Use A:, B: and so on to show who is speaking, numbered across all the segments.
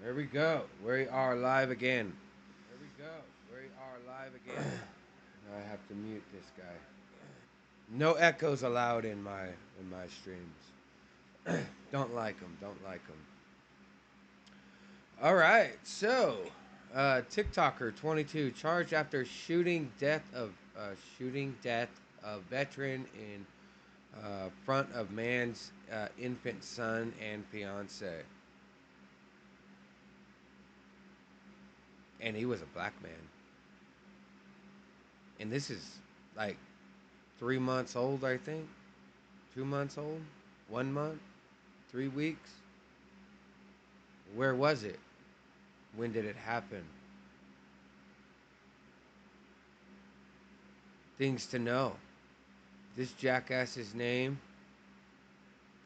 A: There we go. We are live again. There we go. We are live again. I have to mute this guy. No echoes allowed in my streams. Don't like them. Don't like them. All right. So, TikToker 22 charged after shooting death of veteran in front of man's infant son and fiance, and he was a black man. And this is like 3 months old, I think. 2 months old, 1 month, 3 weeks. Where was it? When did it happen? Things to know. This jackass's name,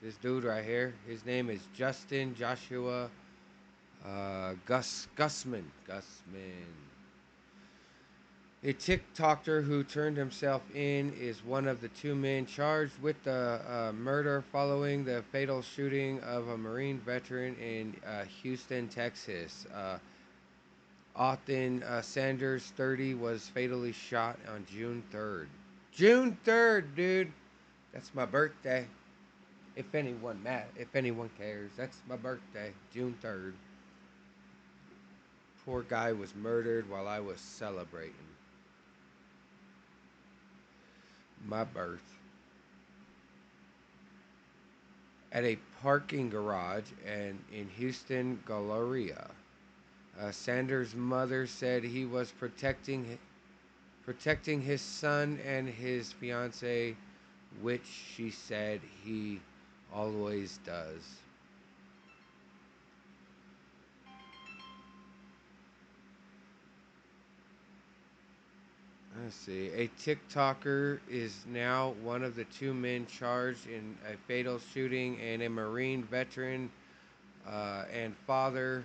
A: this dude right here, his name is Justin Joshua Gusman. Gusman. A TikToker who turned himself in is one of the two men charged with the murder following the fatal shooting of a Marine veteran in Houston, Texas. Austin Sanders, 30, was fatally shot on June 3rd. June 3rd, dude. That's my birthday. If anyone cares, that's my birthday, June 3rd. Poor guy was murdered while I was celebrating my birth at a parking garage and in Houston, Galleria. Sanders' mother said he was protecting his son and his fiance, which she said he always does. Let's see. A TikToker is now one of the two men charged in a fatal shooting and a Marine veteran and father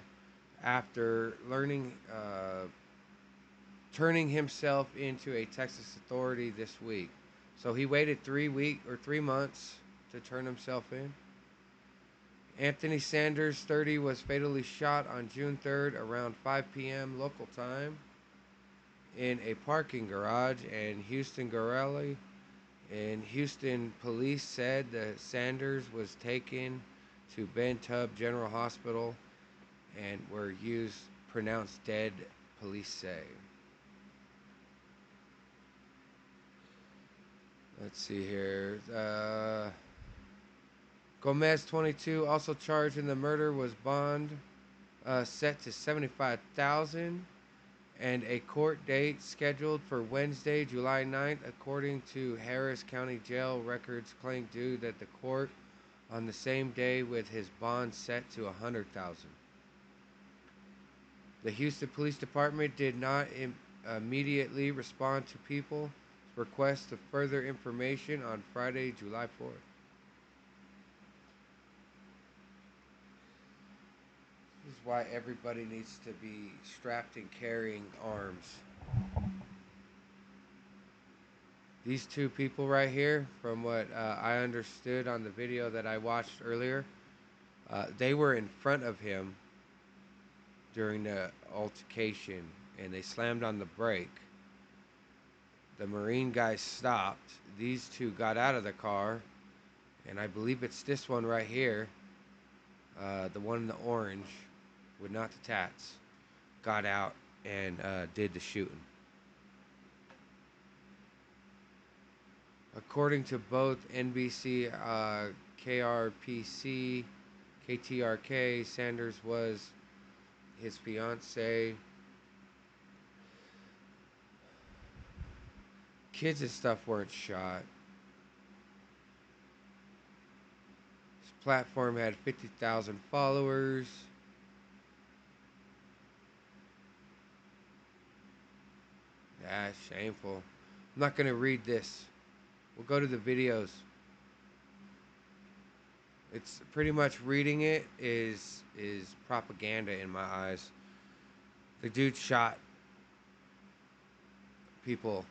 A: after turning himself into a Texas authority this week. So he waited 3 months to turn himself in. Anthony Sanders, 30, was fatally shot on June 3rd around 5 p.m. local time in a parking garage in Houston, Galleria. In Houston, police said that Sanders was taken to Ben Tubb General Hospital and were pronounced dead, police say. Let's see here. Gomez, 22, also charged in the murder, was bond set to 75,000 and a court date scheduled for Wednesday, July 9th, according to Harris County Jail records claim due that the court on the same day with his bond set to 100,000. The Houston Police Department did not immediately respond to people's request of further information on Friday, July 4th. This is why everybody needs to be strapped and carrying arms. These two people right here, from what I understood on the video that I watched earlier, they were in front of him during the altercation and they slammed on the brake. The Marine guy stopped. These two got out of the car, and I believe it's this one right here, the one in the orange with not the tats, got out and did the shooting. According to both NBC, KRPC, KTRK, Sanders was his fiance. Kids and stuff weren't shot. His platform had 50,000 followers. That's shameful. I'm not going to read this. We'll go to the videos. It's pretty much reading it is propaganda in my eyes. The dude shot people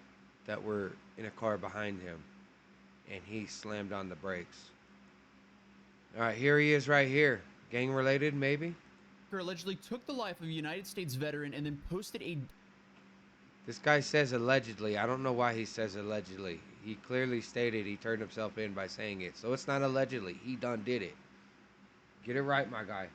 A: that were in a car behind him, and he slammed on the brakes. All right, here he is right here. Gang related, maybe?
B: allegedly took the life of a United States veteran and then posted a...
A: This guy says allegedly. I don't know why he says allegedly. He clearly stated he turned himself in by saying it. So it's not allegedly. He done did it. Get it right, my guy.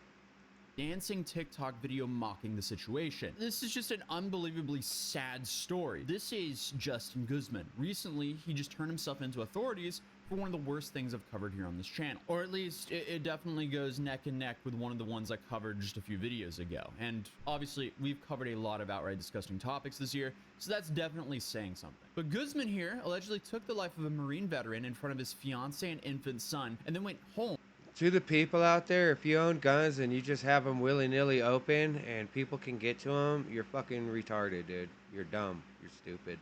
B: dancing TikTok video mocking the situation. This is just an unbelievably sad story. This is Justin Guzman. Recently, he just turned himself into authorities for one of the worst things I've covered here on this channel. Or at least, it definitely goes neck and neck with one of the ones I covered just a few videos ago. And obviously, we've covered a lot of outright disgusting topics this year, so that's definitely saying something. But Guzman here allegedly took the life of a Marine veteran in front of his fiance and infant son, and then went home.
A: To the people out there, if you own guns and you just have them willy-nilly open and people can get to them, you're fucking retarded, dude. You're dumb. You're stupid.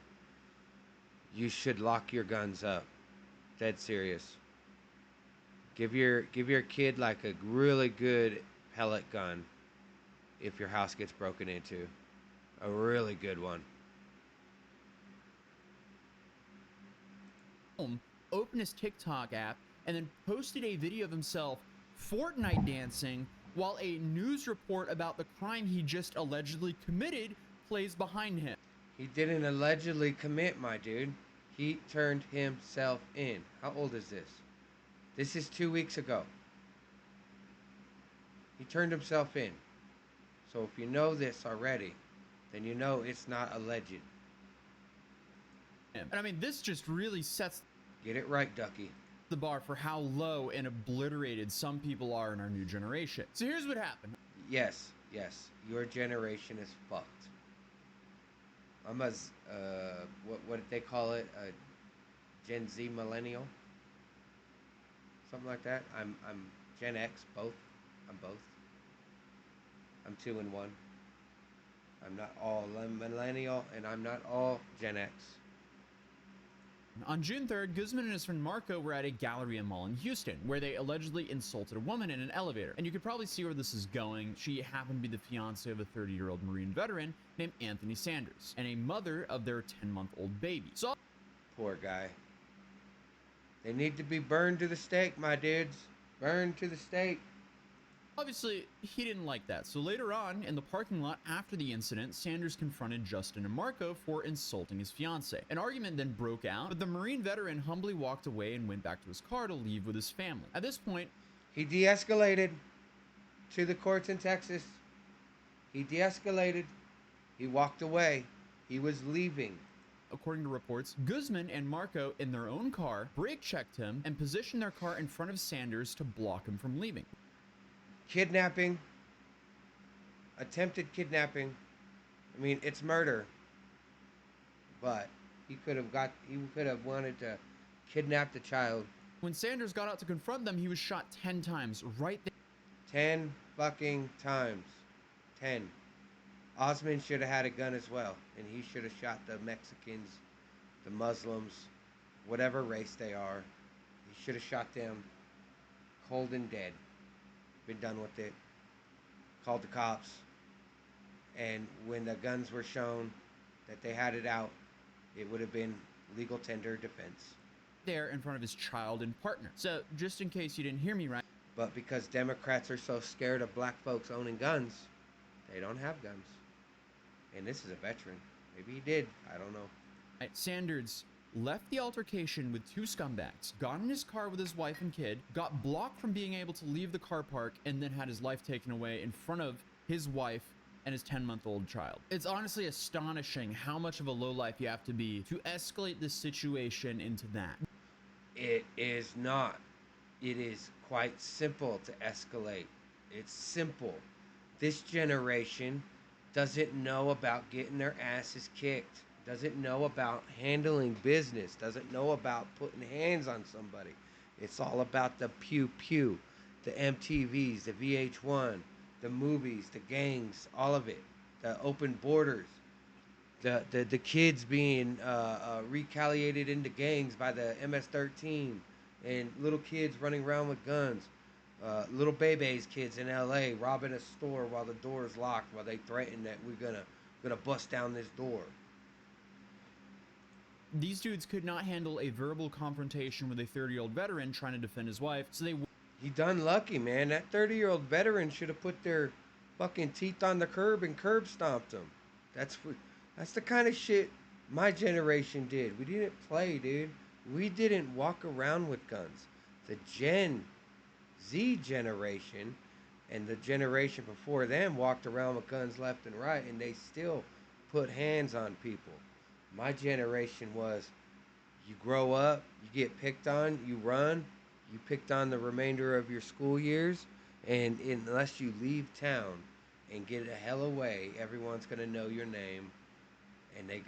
A: You should lock your guns up. Dead serious. Give your kid like a really good pellet gun if your house gets broken into. A really good one.
B: Opened his TikTok app and then posted a video of himself Fortnite dancing while a news report about the crime he just allegedly committed plays behind him.
A: He didn't allegedly commit, my dude. He turned himself in. How old is this? This is 2 weeks ago. He turned himself in. So if you know this already, then you know it's not alleged.
B: And I mean, this just really sets...
A: Get it right, Ducky.
B: ...the bar for how low and obliterated some people are in our new generation. So here's what happened.
A: Yes. Your generation is fucked. I'm a, what did they call it? A Gen Z millennial? Something like that. I'm Gen X, both. I'm both. I'm 2 in 1. I'm not all millennial, and I'm not all Gen X.
B: On June 3rd, Guzman and his friend Marco were at a Galleria mall in Houston, where they allegedly insulted a woman in an elevator. And you could probably see where this is going. She happened to be the fiance of a 30-year-old Marine veteran named Anthony Sanders, and a mother of their 10-month-old baby. So,
A: poor guy. They need to be burned to the stake, my dudes. Burned to the stake.
B: obviously, he didn't like that. So later on, in the parking lot after the incident, Sanders confronted Justin and Marco for insulting his fiance. An argument then broke out, but the Marine veteran humbly walked away and went back to his car to leave with his family. At this point,
A: he de-escalated to the courts in Texas. He de-escalated. He walked away. He was leaving.
B: According to reports, Guzman and Marco, in their own car, brake-checked him and positioned their car in front of Sanders to block him from leaving.
A: Kidnapping. Attempted kidnapping. I mean, it's murder. But he could have wanted to kidnap the child.
B: When Sanders got out to confront them, he was shot 10 times right there.
A: 10 fucking times. 10. Osman should have had a gun as well, and he should have shot the Mexicans, the Muslims, whatever race they are. He should have shot them cold and dead. Been done with it. Called the cops. And when the guns were shown that they had it out, it would have been legal tender defense.
B: There in front of his child and partner. So, just in case you didn't hear me right.
A: But because Democrats are so scared of black folks owning guns, they don't have guns. And this is a veteran. Maybe he did. I don't know.
B: Sanders left the altercation with two scumbags, got in his car with his wife and kid, got blocked from being able to leave the car park, and then had his life taken away in front of his wife and his 10-month-old child. It's honestly astonishing how much of a lowlife you have to be to escalate this situation into that.
A: It is not. It is quite simple to escalate. It's simple. This generation doesn't know about getting their asses kicked, doesn't know about handling business, doesn't know about putting hands on somebody. It's all about the pew-pew, the MTVs, the VH1, the movies, the gangs, all of it, the open borders, the kids being recaliated into gangs by the MS-13, and little kids running around with guns. Little Bebe's kids in LA robbing a store while the door is locked, while they threaten that we're gonna bust down this door.
B: These dudes could not handle a verbal confrontation with a 30-year-old veteran trying to defend his wife, so they...
A: He done lucky, man. That 30-year-old veteran should have put their fucking teeth on the curb and curb stomped them. That's what, that's the kind of shit my generation did. We didn't play, dude. We didn't walk around with guns. The Gen Z generation and the generation before them walked around with guns left and right, and they still put hands on people. My generation was, you grow up, you get picked on, you run, you picked on the remainder of your school years, and unless you leave town and get the hell away, everyone's gonna know your name, and they're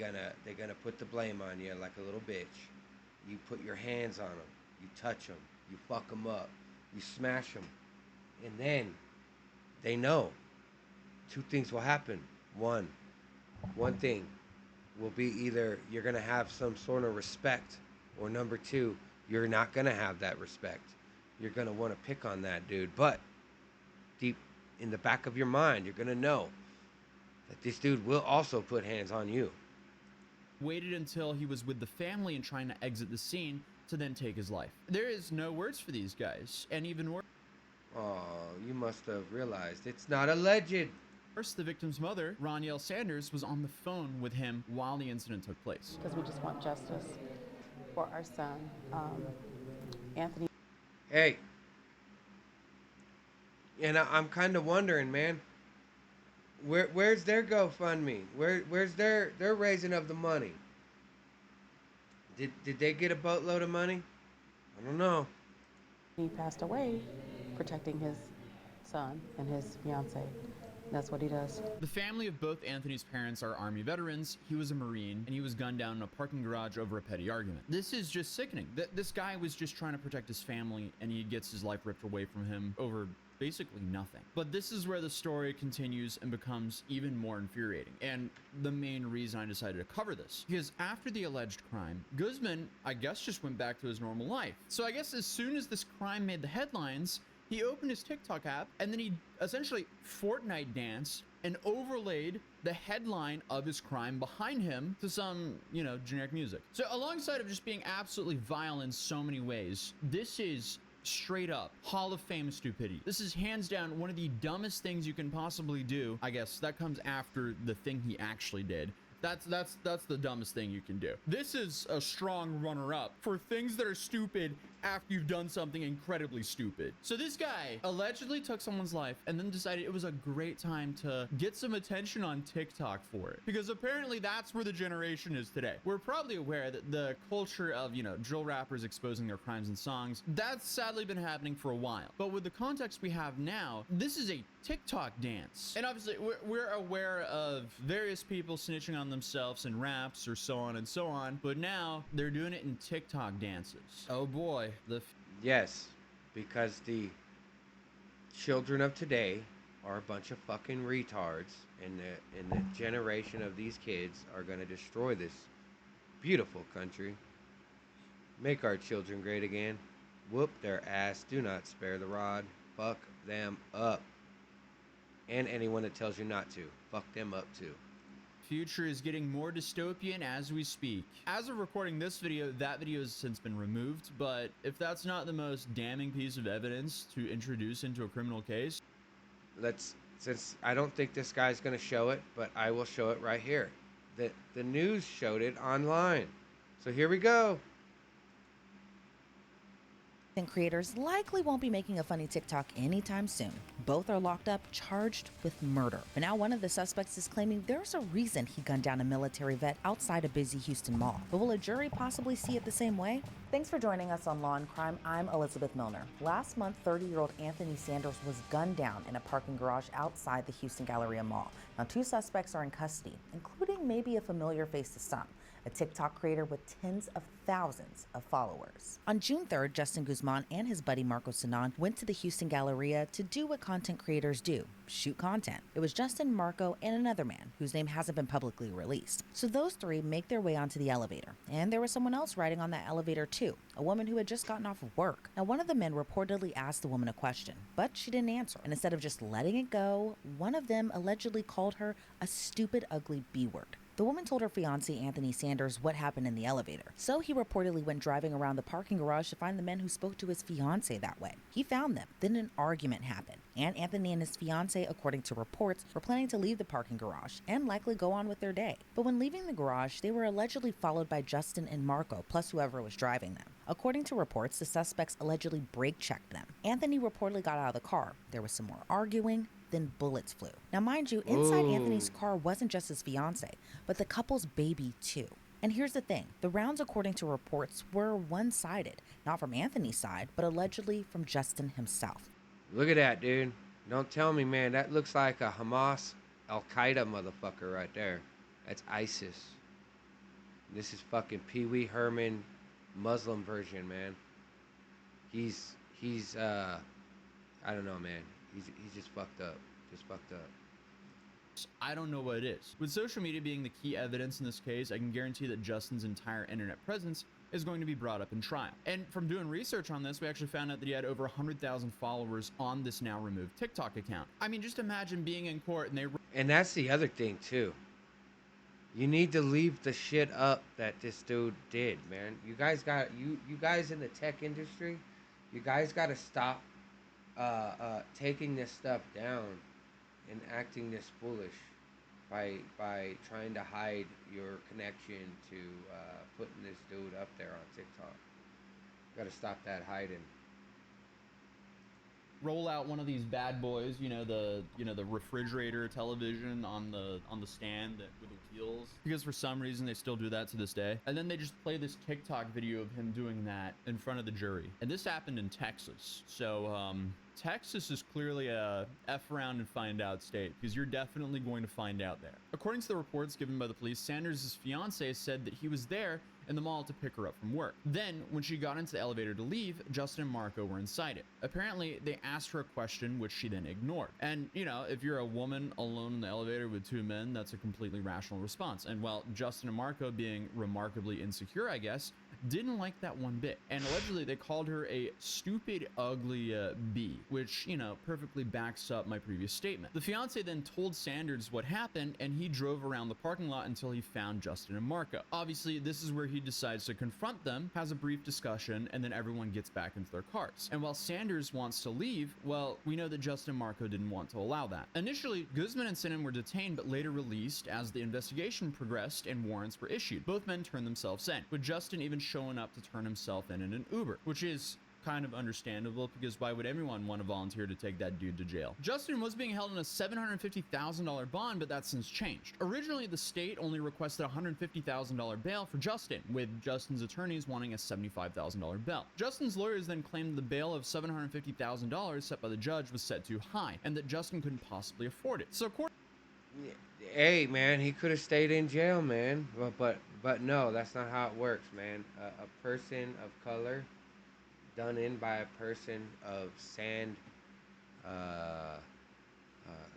A: gonna put the blame on you like a little bitch. You put your hands on them, you touch them, you fuck them up, you smash them, and then they know two things will happen. One thing will be either you're gonna have some sort of respect, or number two, you're not gonna have that respect. You're gonna want to pick on that dude, but deep in the back of your mind, you're gonna know that this dude will also put hands on you.
B: Waited until he was with the family and trying to exit the scene to then take his life. There is no words for these guys, and even worse,
A: Oh, you must have realized it's not alleged.
B: the victim's mother, Ronielle Sanders, was on the phone with him while the incident took place.
C: Because we just want justice for our son, Anthony.
A: Hey, and I'm kind of wondering, man, where's their GoFundMe? Where's their raising of the money? Did they get a boatload of money? I don't know.
C: He passed away protecting his son and his fiance. That's what he does.
B: The family of both Anthony's parents are Army veterans. He was a Marine, and he was gunned down in a parking garage over a petty argument. This is just sickening. This guy was just trying to protect his family, and he gets his life ripped away from him over basically nothing. But this is where the story continues and becomes even more infuriating, and the main reason I decided to cover this. Because after the alleged crime, Guzman, I guess, just went back to his normal life. So I guess as soon as this crime made the headlines, he opened his TikTok app, and then he essentially Fortnite danced and overlaid the headline of his crime behind him to some, generic music. So alongside of just being absolutely vile in so many ways, this is straight up Hall of Fame stupidity. This is hands down one of the dumbest things you can possibly do. I guess that comes after the thing he actually did. That's the dumbest thing you can do. This is a strong runner-up for things that are stupid after you've done something incredibly stupid. So this guy allegedly took someone's life and then decided it was a great time to get some attention on TikTok for it. Because apparently that's where the generation is today. We're probably aware that the culture of, drill rappers exposing their crimes in songs, that's sadly been happening for a while. But with the context we have now, this is a TikTok dance. And obviously we're aware of various people snitching on themselves in raps or so on and so on, but now they're doing it in TikTok dances. Oh boy.
A: Yes, because the children of today are a bunch of fucking retards, and the generation of these kids are going to destroy this beautiful country, make our children great again, whoop their ass, do not spare the rod, fuck them up, and anyone that tells you not to, fuck them up too.
B: Future is getting more dystopian as we speak. As of recording this video, that video has since been removed, but if that's not the most damning piece of evidence to introduce into a criminal case,
A: since I don't think this guy's gonna show it, but I will show it right here. The news showed it online. So here we go.
D: And creators likely won't be making a funny TikTok anytime soon. Both are locked up, charged with murder. But now one of the suspects is claiming there's a reason he gunned down a military vet outside a busy Houston mall. But will a jury possibly see it the same way? Thanks for joining us on Law and Crime. I'm Elizabeth Milner. Last month, 30-year-old Anthony Sanders was gunned down in a parking garage outside the Houston Galleria mall. Now, 2 suspects are in custody, including maybe a familiar face to some, a TikTok creator with tens of thousands of followers. On June 3rd, Justin Guzman and his buddy Marco Sinan went to the Houston Galleria to do what content creators do, shoot content. It was Justin, Marco, and another man whose name hasn't been publicly released. So those 3 make their way onto the elevator. And there was someone else riding on that elevator too, a woman who had just gotten off of work. Now, one of the men reportedly asked the woman a question, but she didn't answer. And instead of just letting it go, one of them allegedly called her a stupid, ugly B word. The woman told her fiancé, Anthony Sanders, what happened in the elevator. So he reportedly went driving around the parking garage to find the men who spoke to his fiancé that way. He found them. Then an argument happened, and Anthony and his fiancé, according to reports, were planning to leave the parking garage and likely go on with their day. But when leaving the garage, they were allegedly followed by Justin and Marco, plus whoever was driving them. According to reports, the suspects allegedly brake-checked them. Anthony reportedly got out of the car. There was some more arguing, then bullets flew. Now, mind you, inside
A: Ooh.
D: Anthony's car wasn't just his fiancé, but the couple's baby too. And here's the thing, the rounds, according to reports, were one-sided, not from Anthony's side, but allegedly from Justin himself.
A: Look at that, dude. Don't tell me, man. That looks like a Hamas Al-Qaeda motherfucker right there. That's ISIS. This is fucking Pee Wee Herman Muslim version, man. He's I don't know, man. He's just fucked up. Just fucked up.
B: I don't know what it is. With social media being the key evidence in this case, I can guarantee that Justin's entire internet presence is going to be brought up in trial. And from doing research on this, we actually found out that he had over 100,000 followers on this now removed TikTok account. I mean, just imagine being in court and they...
A: And that's the other thing, too. You need to leave the shit up that this dude did, man. You guys got... You guys in the tech industry, you guys got to stop taking this stuff down and acting this foolish by trying to hide your connection to putting this dude up there on TikTok. Got to stop that hiding.
B: roll out one of these bad boys, the refrigerator television on the stand with the wheels, because for some reason they still do that to this day. And then they just play this TikTok video of him doing that in front of the jury. And this happened in Texas. So Texas is clearly a F around and find out state, because you're definitely going to find out there. According to the reports given by the police, Sanders' fiance said that he was there in the mall to pick her up from work. Then, when she got into the elevator to leave, Justin and Marco were inside it. Apparently, they asked her a question, which she then ignored. And, if you're a woman alone in the elevator with two men, that's a completely rational response. And while Justin and Marco, being remarkably insecure, I guess, didn't like that one bit. And allegedly, they called her a stupid, ugly bee, which, perfectly backs up my previous statement. The fiance then told Sanders what happened, and he drove around the parking lot until he found Justin and Marco. Obviously, this is where he decides to confront them, has a brief discussion, and then everyone gets back into their cars. And while Sanders wants to leave, well, we know that Justin and Marco didn't want to allow that. Initially, Guzman and Sinan were detained, but later released as the investigation progressed and warrants were issued. Both men turned themselves in, with Justin even showing up to turn himself in an Uber, which is kind of understandable, because why would everyone want to volunteer to take that dude to jail? Justin was being held on a $750,000 bond, but that's since changed. Originally, the state only requested a $150,000 bail for Justin, with Justin's attorneys wanting a $75,000 bail. Justin's lawyers then claimed the bail of $750,000 set by the judge was set too high, and that Justin couldn't possibly afford it. So according...
A: Hey, man, he could have stayed in jail, man. But no, that's not how it works, man. A person of color done in by a person of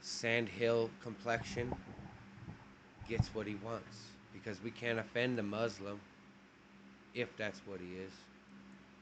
A: sandhill complexion gets what he wants, because we can't offend a Muslim if that's what he is.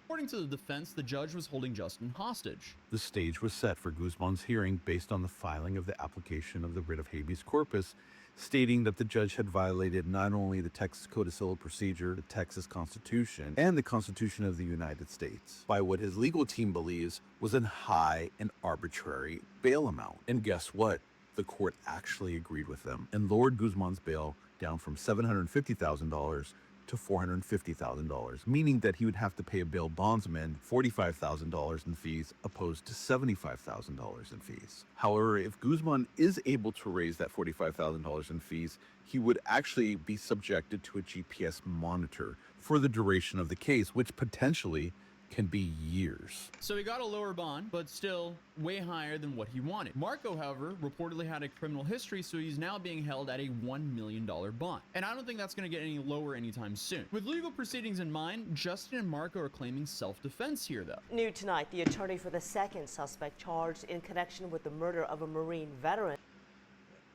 B: According to the defense, the judge was holding Justin hostage.
E: The stage was set for Guzman's hearing based on the filing of the application of the writ of habeas corpus, stating that the judge had violated not only the Texas Code of Civil Procedure, the Texas Constitution, and the Constitution of the United States by what his legal team believes was a high and arbitrary bail amount. And guess what? The court actually agreed with them and lowered Guzman's bail down from $750,000 to $450,000, meaning that he would have to pay a bail bondsman $45,000 in fees opposed to $75,000 in fees. However, if Guzman is able to raise that $45,000 in fees, he would actually be subjected to a GPS monitor for the duration of the case, which potentially can be years.
B: So he got a lower bond, but still way higher than what he wanted. Marco, however, reportedly had a criminal history, so he's now being held at a $1 million bond. And I don't think that's going to get any lower anytime soon. With legal proceedings in mind, Justin and Marco are claiming self-defense here, though.
F: New tonight, the attorney for the second suspect charged in connection with the murder of a Marine veteran.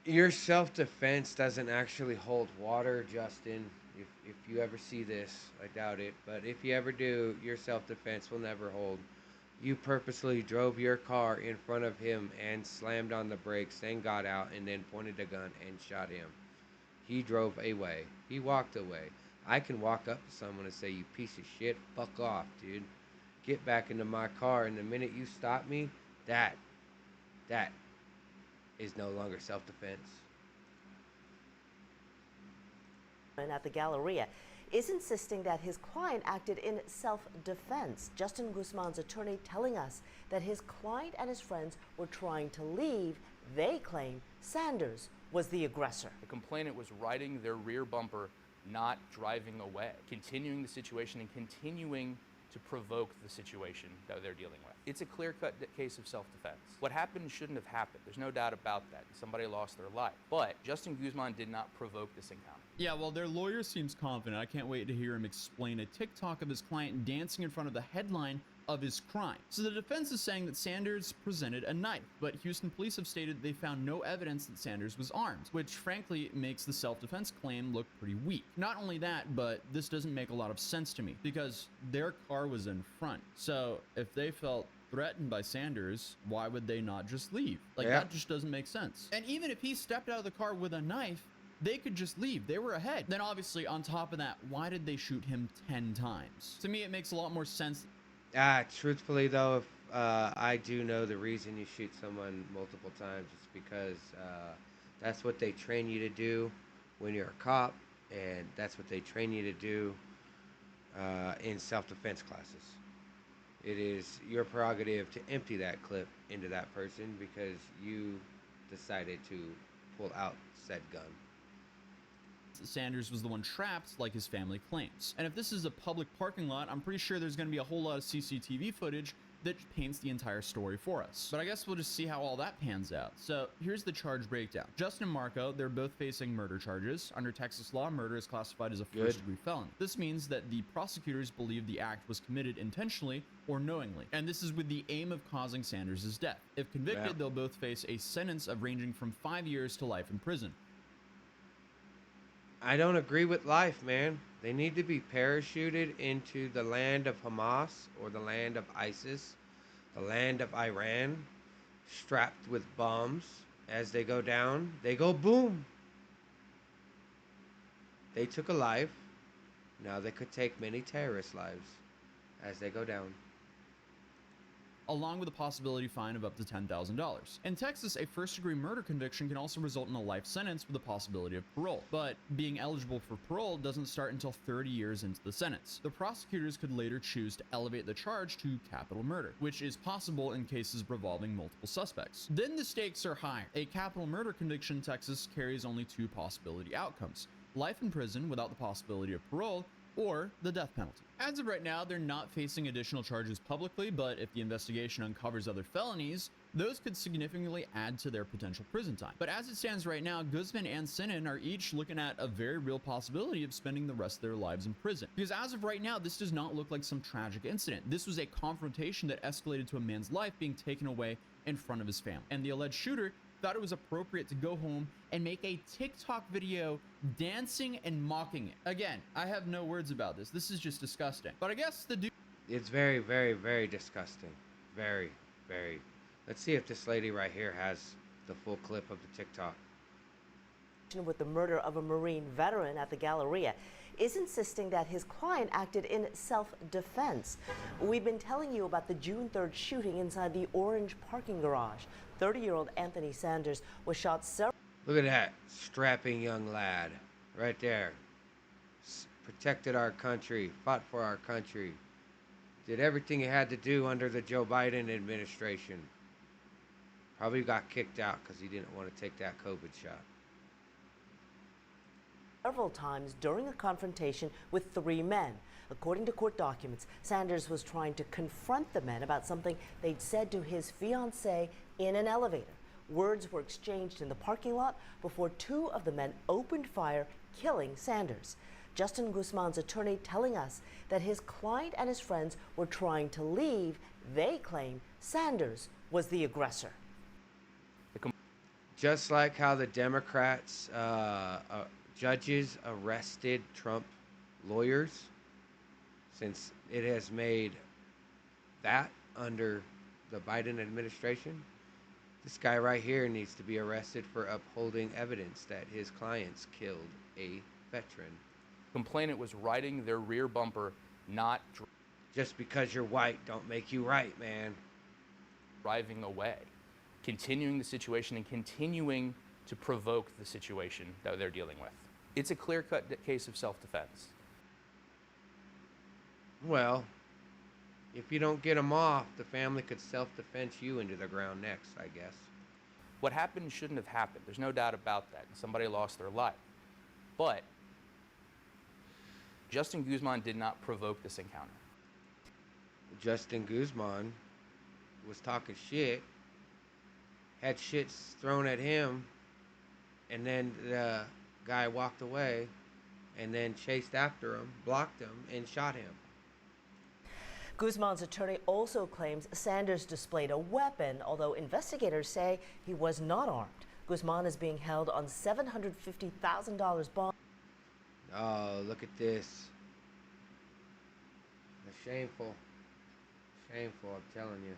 A: Your self-defense doesn't actually hold water, Justin. If you ever see this, I doubt it, but if you ever do, your self-defense will never hold. You purposely drove your car in front of him and slammed on the brakes, then got out and then pointed a gun and shot him. He drove away. He walked away. I can walk up to someone and say, "You piece of shit, fuck off, dude. Get back into my car." And the minute you stop me, that is no longer self-defense.
F: At the Galleria is insisting that his client acted in self-defense. Justin Guzman's attorney telling us that his client and his friends were trying to leave. They claim Sanders was the aggressor.
G: The complainant was riding their rear bumper, not driving away, continuing the situation and continuing to provoke the situation that they're dealing with. It's a clear-cut case of self-defense. What happened shouldn't have happened. There's no doubt about that. Somebody lost their life. But Justin Guzman did not provoke this encounter.
B: Yeah, well, their lawyer seems confident. I can't wait to hear him explain a TikTok of his client dancing in front of the headline of his crime. So the defense is saying that Sanders presented a knife, but Houston police have stated they found no evidence that Sanders was armed, which frankly makes the self-defense claim look pretty weak. Not only that, but this doesn't make a lot of sense to me because their car was in front. So if they felt threatened by Sanders, why would they not just leave? Like, that just doesn't make sense. And even if he stepped out of the car with a knife, they could just leave. They were ahead. Then obviously on top of that, why did they shoot him 10 times? To me, it makes a lot more sense.
A: Truthfully though, if I do know the reason you shoot someone multiple times, it's because that's what they train you to do when you're a cop, and that's what they train you to do in self-defense classes. It is your prerogative to empty that clip into that person because you decided to pull out said gun.
B: Sanders was the one trapped like his family claims. And if this is a public parking lot, I'm pretty sure there's going to be a whole lot of CCTV footage that paints the entire story for us. But I guess we'll just see how all that pans out. So here's the charge breakdown. Justin and Marco, they're both facing murder charges. Under Texas law, murder is classified as a first-degree felony. This means that the prosecutors believe the act was committed intentionally or knowingly. And this is with the aim of causing Sanders' death. If convicted, they'll both face a sentence of ranging from 5 years to life in prison.
A: I don't agree with life, man. They need to be parachuted into the land of Hamas or the land of ISIS, the land of Iran, strapped with bombs. As they go down, they go boom. They took a life. Now they could take many terrorist lives as they go down,
B: along with a possibility fine of up to $10,000. In Texas, a first-degree murder conviction can also result in a life sentence with the possibility of parole, but being eligible for parole doesn't start until 30 years into the sentence. The prosecutors could later choose to elevate the charge to capital murder, which is possible in cases revolving multiple suspects. Then the stakes are higher. A capital murder conviction in Texas carries only two possibility outcomes: life in prison without the possibility of parole, or the death penalty. As of right now, they're not facing additional charges publicly, but if the investigation uncovers other felonies, those could significantly add to their potential prison time. But as it stands right now, Guzman and Sinan are each looking at a very real possibility of spending the rest of their lives in prison. Because as of right now, this does not look like some tragic incident. This was a confrontation that escalated to a man's life being taken away in front of his family. And the alleged shooter thought it was appropriate to go home and make a TikTok video dancing and mocking it. Again, I have no words about this. This is just disgusting. But I guess the dude...
A: It's very, very, very disgusting. Very, very. Let's see if this lady right here has the full clip of the TikTok.
F: With the murder of a Marine veteran at the Galleria is insisting that his client acted in self-defense. We've been telling you about the June 3rd shooting inside the orange parking garage. 30-year-old Anthony Sanders was shot several...
A: Look at that strapping young lad right there. Protected our country, fought for our country, did everything he had to do under the Joe Biden administration. Probably got kicked out because he didn't want to take that COVID shot.
F: Several times during a confrontation with three men. According to court documents, Sanders was trying to confront the men about something they'd said to his fiancée in an elevator. Words were exchanged in the parking lot before two of the men opened fire, killing Sanders. Justin Guzman's attorney telling us that his client and his friends were trying to leave. They claim Sanders was the aggressor.
A: Just like how the Democrats judges arrested Trump lawyers, since it has made that under the Biden administration, This guy right here needs to be arrested for upholding evidence that his clients killed a veteran.
G: Complainant was riding their rear bumper, not
A: Just because you're white don't make you right, man.
G: driving away, continuing the situation and continuing to provoke the situation that they're dealing with. It's a clear-cut case of self-defense.
A: Well, if you don't get them off, the family could self-defense you into the ground next, I guess.
G: What happened shouldn't have happened. There's no doubt about that. Somebody lost their life. But Justin Guzman did not provoke this encounter.
A: Justin Guzman was talking shit, had shit thrown at him, and then the guy walked away and then chased after him, blocked him, and shot him.
F: Guzman's attorney also claims Sanders displayed a weapon, although investigators say he was not armed. Guzman is being held on $750,000 bond.
A: Oh, look at this. That's shameful. Shameful, I'm telling you.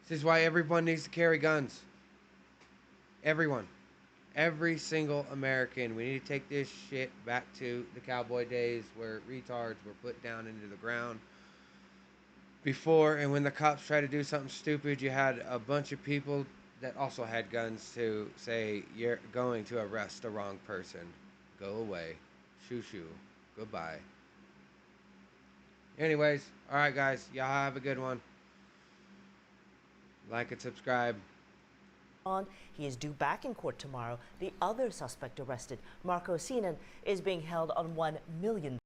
A: This is why everyone needs to carry guns. Everyone. Every single American. We need to take this shit back to the cowboy days where retards were put down into the ground. Before, and when the cops tried to do something stupid, you had a bunch of people that also had guns to say, you're going to arrest the wrong person. Go away. Shoo shoo. Goodbye. Anyways, alright guys, y'all have a good one. Like and subscribe.
F: He is due back in court tomorrow. The other suspect arrested, Marco Sinan, is being held on $1 million.